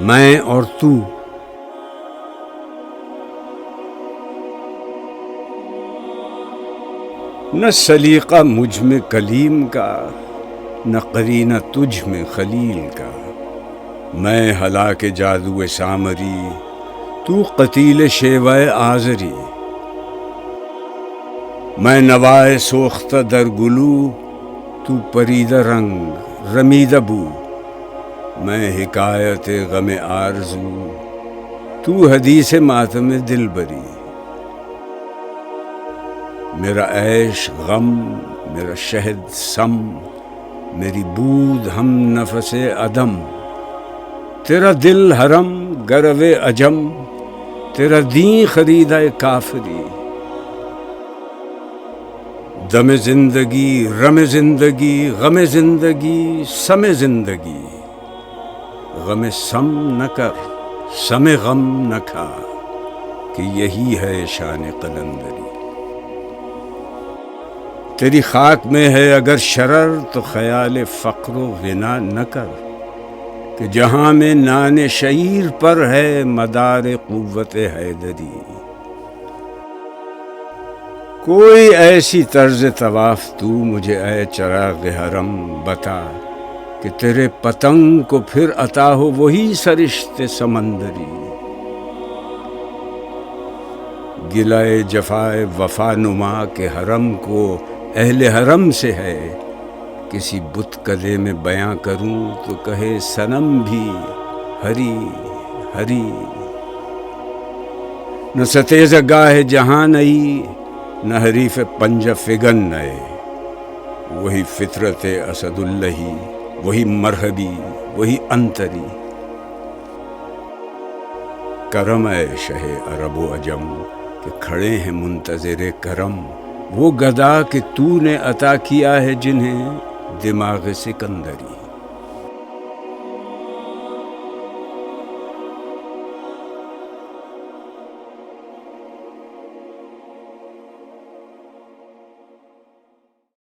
میں اور تو، نہ سلیقہ مجھ میں کلیم کا، نہ قرینہ تجھ میں خلیل کا۔ میں ہلاک جادو سامری، تو قتیل شیوہ آزری۔ میں نوائے سوختہ در گلو، تو پریدہ رنگ رمیدہ بو۔ میں حکایت غم آرزو، تو حدیث ماتم دلبری۔ میرا عیش غم، میرا شہد سم، میری بود ہم نفس عدم۔ تیرا دل حرم گرو عجم، تیرا دین خریدہ کافری۔ دم زندگی رم زندگی، غم زندگی سم زندگی۔ غم سم نہ کر سم غم نہ کھا، کہ یہی ہے شان قلندری۔ تیری خاک میں ہے اگر شرر، تو خیال فقر و غنا نہ کر، کہ جہاں میں نان شعیر پر ہے مدار قوت حیدری۔ کوئی ایسی طرز طواف تو مجھے اے چراغ حرم بتا، کہ تیرے پتنگ کو پھر عطا ہو وہی سرشت سمندری۔ گلہ جفائے وفا نما کے حرم کو اہل حرم سے ہے، کسی بت کدے میں بیاں کروں تو کہے صنم بھی ہری ہری۔ نہ ستیزہ گاہ جہاں نئی، نہ حریف پنجہ فگن نئے۔ وہی فطرت اسد اللہ، وہی مرحبی وہی انتری۔ کرم اے شہ عرب و عجم، کہ کھڑے ہیں منتظر کرم۔ وہ گدا کہ تو نے عطا کیا ہے جنہیں دماغ سکندری۔